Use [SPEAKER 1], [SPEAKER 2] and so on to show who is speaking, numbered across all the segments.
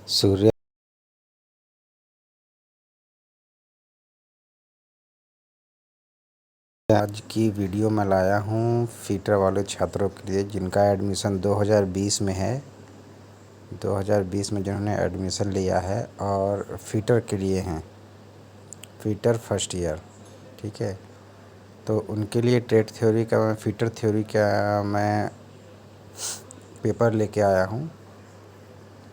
[SPEAKER 1] सूर्य आज की वीडियो मैं लाया हूँ फीटर वाले छात्रों के लिए जिनका एडमिशन 2020 में है। 2020 में जिन्होंने एडमिशन लिया है और फीटर के लिए हैं, फीटर फर्स्ट ईयर। ठीक है, तो उनके लिए टेट थ्योरी का फीटर थ्योरी का मैं पेपर लेके आया हूँ।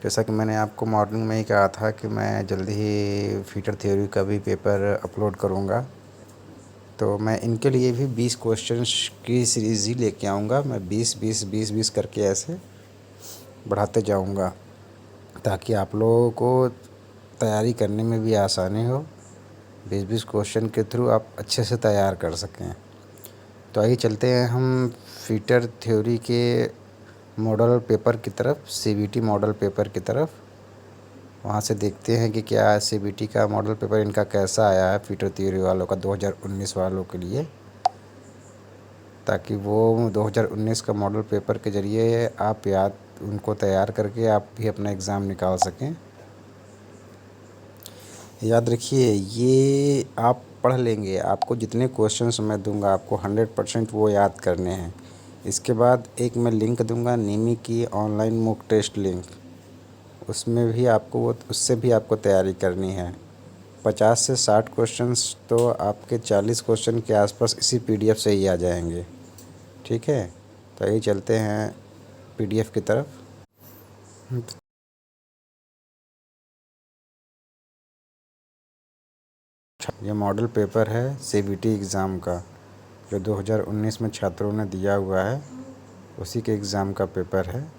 [SPEAKER 1] जैसा कि मैंने आपको मॉर्निंग में ही कहा था कि मैं जल्दी ही फीटर थ्योरी का भी पेपर अपलोड करूँगा। तो मैं इनके लिए भी 20 क्वेश्चंस की सीरीज़ ही लेके आऊँगा। मैं 20 करके ऐसे बढ़ाते जाऊँगा ताकि आप लोगों को तैयारी करने में भी आसानी हो। 20 क्वेश्चन के थ्रू आप अच्छे से तैयार कर सकें। तो आइए चलते हैं हम फीटर थ्योरी के मॉडल पेपर की तरफ, सीबीटी मॉडल पेपर की तरफ। वहाँ से देखते हैं कि क्या सीबीटी का मॉडल पेपर इनका कैसा आया है फीटर थ्योरी वालों का 2019 वालों के लिए, ताकि वो 2019 का मॉडल पेपर के ज़रिए आप याद उनको तैयार करके आप भी अपना एग्ज़ाम निकाल सकें। याद रखिए, ये आप पढ़ लेंगे, आपको जितने क्वेश्चंस मैं दूंगा आपको 100% वो याद करने हैं। इसके बाद एक मैं लिंक दूंगा नीमी की ऑनलाइन मॉक टेस्ट लिंक, उसमें भी आपको उससे भी आपको तैयारी करनी है। 50 से 60 क्वेश्चंस तो आपके 40 क्वेश्चन के आसपास इसी पीडीएफ से ही आ जाएंगे। ठीक है, तो यही चलते हैं पीडीएफ की तरफ। ये मॉडल पेपर है सीबीटी एग्ज़ाम का, जो 2019 में छात्रों ने दिया हुआ है, उसी के एग्ज़ाम का पेपर है।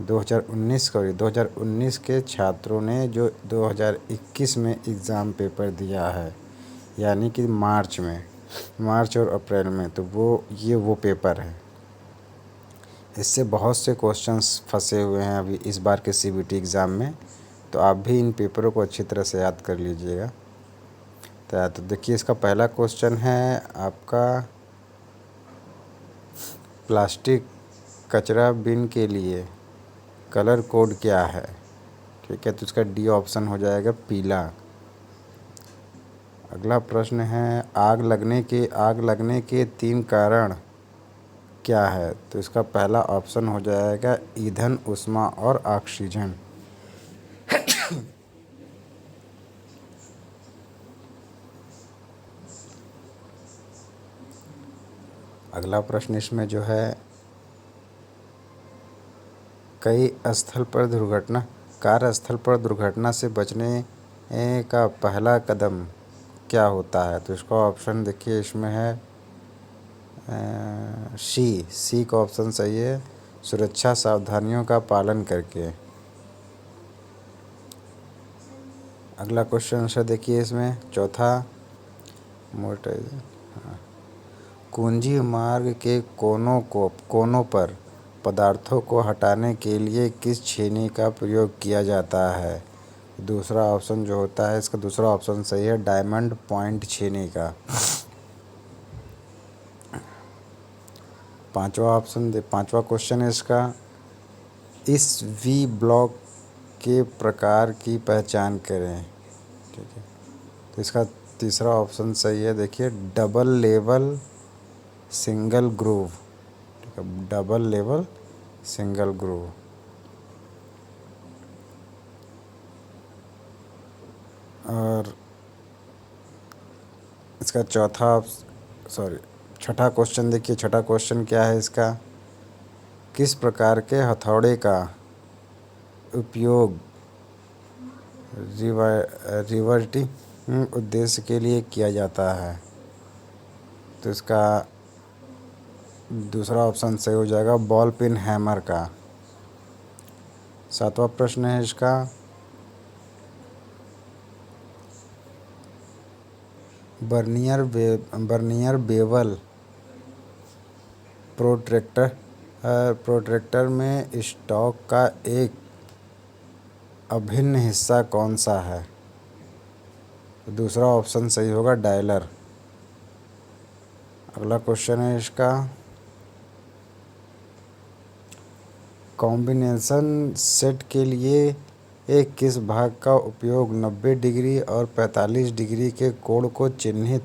[SPEAKER 1] 2019 के छात्रों ने जो 2021 में एग्ज़ाम पेपर दिया है, यानी कि मार्च और अप्रैल में, तो वो पेपर है। इससे बहुत से क्वेश्चंस फंसे हुए हैं अभी इस बार के सीबीटी एग्ज़ाम में, तो आप भी इन पेपरों को अच्छी तरह से याद कर लीजिएगा। तो देखिए, इसका पहला क्वेश्चन है आपका, प्लास्टिक कचरा बिन के लिए कलर कोड क्या है। ठीक है, तो इसका डी ऑप्शन हो जाएगा पीला। अगला प्रश्न है, आग लगने के 3 कारण क्या है। तो इसका पहला ऑप्शन हो जाएगा ईंधन, ऊष्मा और ऑक्सीजन। अगला प्रश्न इसमें जो है, कार्यस्थल पर दुर्घटना से बचने का पहला कदम क्या होता है। तो इसका ऑप्शन देखिए, इसमें है सी का ऑप्शन सही है, सुरक्षा सावधानियों का पालन करके। अगला क्वेश्चन से देखिए, इसमें चौथा, मोटर कुंजी मार्ग के कोनों पर पदार्थों को हटाने के लिए किस छेनी का प्रयोग किया जाता है। दूसरा ऑप्शन जो होता है, इसका दूसरा ऑप्शन सही है, डायमंड पॉइंट छेनी का। पांचवा क्वेश्चन है इसका, इस वी ब्लॉक के प्रकार की पहचान करें। ठीक है, तो इसका तीसरा ऑप्शन सही है, देखिए, डबल लेवल सिंगल ग्रूव। ठीक है, डबल लेवल सिंगल ग्रूव। और इसका छठा क्वेश्चन देखिए, छठा क्वेश्चन क्या है इसका, किस प्रकार के हथौड़े का उपयोग रिवर्टिंग उद्देश्य के लिए किया जाता है। तो इसका दूसरा ऑप्शन सही हो जाएगा, बॉल पिन हैमर का। सातवां प्रश्न है इसका, बर्नियर बेवल प्रोट्रैक्टर में स्टॉक का एक अभिन्न हिस्सा कौन सा है। तो दूसरा ऑप्शन सही होगा, डायलर। अगला क्वेश्चन है इसका, कॉम्बिनेशन सेट के लिए एक किस भाग का उपयोग 90 डिग्री और 45 डिग्री के कोण को चिन्हित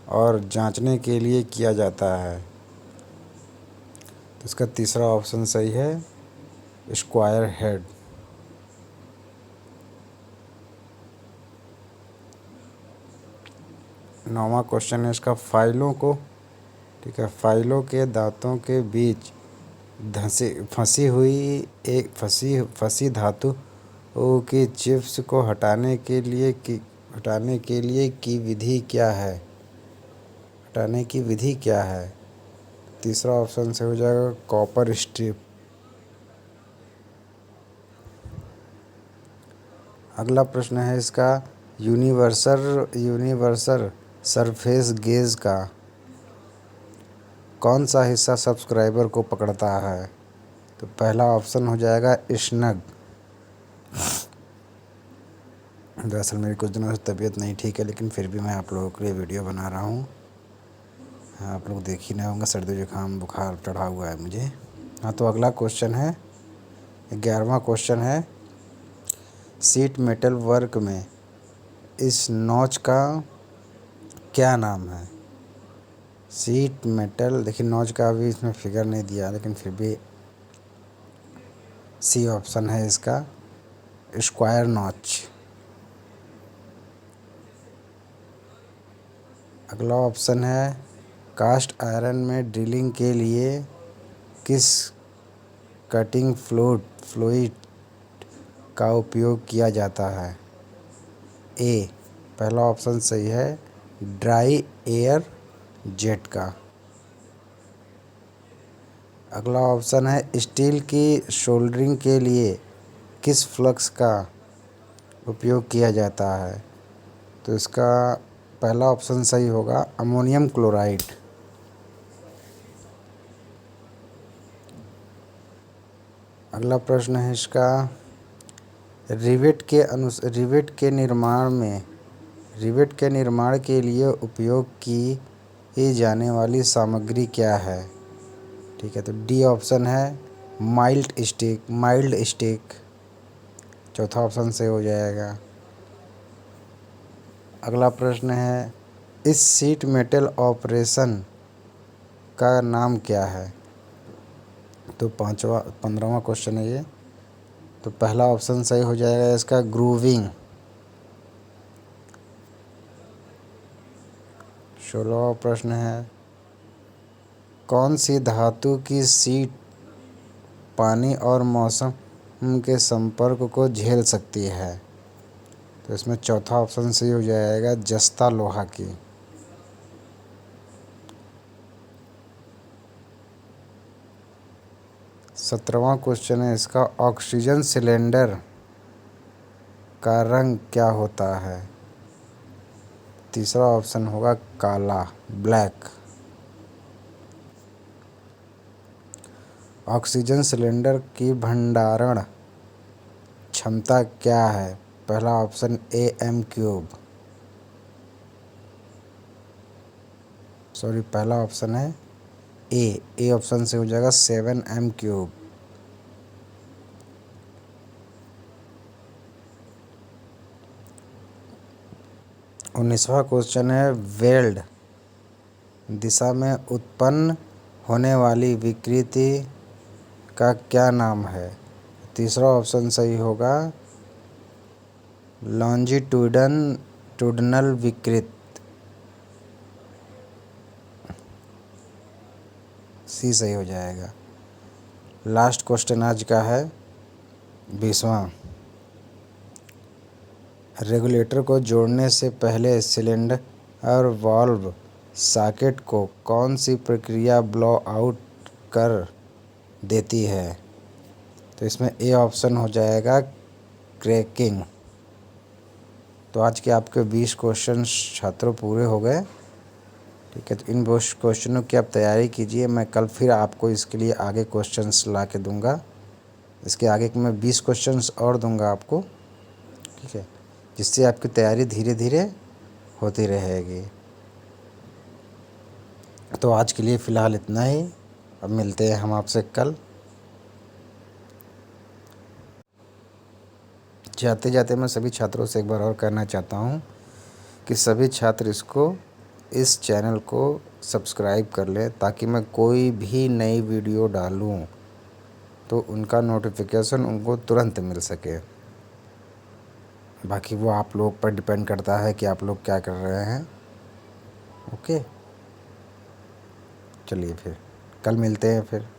[SPEAKER 1] और जांचने के लिए किया जाता है? तो इसका तीसरा ऑप्शन सही है, स्क्वायर हेड। 9वां क्वेश्चन है इसका, फाइलों को, ठीक है, फाइलों के दांतों के बीच फंसी धातु की चिप्स को हटाने के लिए की विधि क्या है? हटाने की विधि क्या है? तीसरा ऑप्शन से हो जाएगा कॉपर स्ट्रिप। अगला प्रश्न है इसका, यूनिवर्सल सरफेस गेज का कौन सा हिस्सा सब्सक्राइबर को पकड़ता है? तो पहला ऑप्शन हो जाएगा स्नग। दरअसल मेरी कुछ दिनों से तबीयत नहीं ठीक है, लेकिन फिर भी मैं आप लोगों के लिए वीडियो बना रहा हूँ। हाँ, आप लोग देख ही ना होंगे, सर्दी जुकाम बुखार चढ़ा हुआ है मुझे। हाँ, तो अगला क्वेश्चन है, 11वां क्वेश्चन है, सीट मेटल वर्क में इस नॉच का क्या नाम है? सीट मेटल, देखिए नॉच का अभी इसमें फिगर नहीं दिया, लेकिन फिर भी सी ऑप्शन है इसका, स्क्वायर नॉच। अगला ऑप्शन है, कास्ट आयरन में ड्रिलिंग के लिए किस कटिंग फ्लूइड का उपयोग किया जाता है? ए, पहला ऑप्शन सही है, ड्राई एयर जेट का। अगला ऑप्शन है, स्टील की सोल्डरिंग के लिए किस फ्लक्स का उपयोग किया जाता है? तो इसका पहला ऑप्शन सही होगा, अमोनियम क्लोराइड। अगला प्रश्न है इसका, रिवेट के निर्माण के लिए उपयोग की जाने वाली सामग्री क्या है? ठीक है, तो डी ऑप्शन है, माइल्ड स्टीक। चौथा ऑप्शन से हो जाएगा। अगला प्रश्न है, इस सीट मेटल ऑपरेशन का नाम क्या है? तो 15वां क्वेश्चन है ये। तो पहला ऑप्शन सही हो जाएगा इसका, ग्रूविंग। 16वां प्रश्न है, कौन सी धातु की सीट पानी और मौसम के संपर्क को झेल सकती है? तो इसमें चौथा ऑप्शन सही हो जाएगा, जस्ता लोहा की। 17वां क्वेश्चन है इसका, ऑक्सीजन सिलेंडर का रंग क्या होता है? तीसरा ऑप्शन होगा काला, ब्लैक। ऑक्सीजन सिलेंडर की भंडारण क्षमता क्या है? पहला ऑप्शन AM³। सॉरी, पहला ऑप्शन है ए ऑप्शन से हो जाएगा 7M³। 19वां क्वेश्चन है, वेल्ड दिशा में उत्पन्न होने वाली विकृति का क्या नाम है? तीसरा ऑप्शन सही होगा, लॉन्जिट्यूडनल विकृति। सी सही हो जाएगा। लास्ट क्वेश्चन आज का है 20वां, रेगुलेटर को जोड़ने से पहले सिलेंडर और वाल्व सॉकेट को कौन सी प्रक्रिया ब्लो आउट कर देती है? तो इसमें ए ऑप्शन हो जाएगा, क्रैकिंग। तो आज के आपके 20 क्वेश्चन छात्रों पूरे हो गए। ठीक है, तो इन क्वेश्चनों की आप तैयारी कीजिए। मैं कल फिर आपको इसके लिए आगे क्वेश्चंस ला के दूँगा। इसके आगे के मैं 20 क्वेश्चंस और दूँगा आपको, ठीक है, जिससे आपकी तैयारी धीरे धीरे होती रहेगी। तो आज के लिए फ़िलहाल इतना ही। अब मिलते हैं हम आपसे कल। जाते जाते मैं सभी छात्रों से एक बार और कहना चाहता हूँ कि सभी छात्र इस चैनल को सब्सक्राइब कर लें, ताकि मैं कोई भी नई वीडियो डालूँ तो उनका नोटिफिकेशन उनको तुरंत मिल सके। बाकी वो आप लोग पर डिपेंड करता है कि आप लोग क्या कर रहे हैं। ओके, चलिए फिर कल मिलते हैं फिर।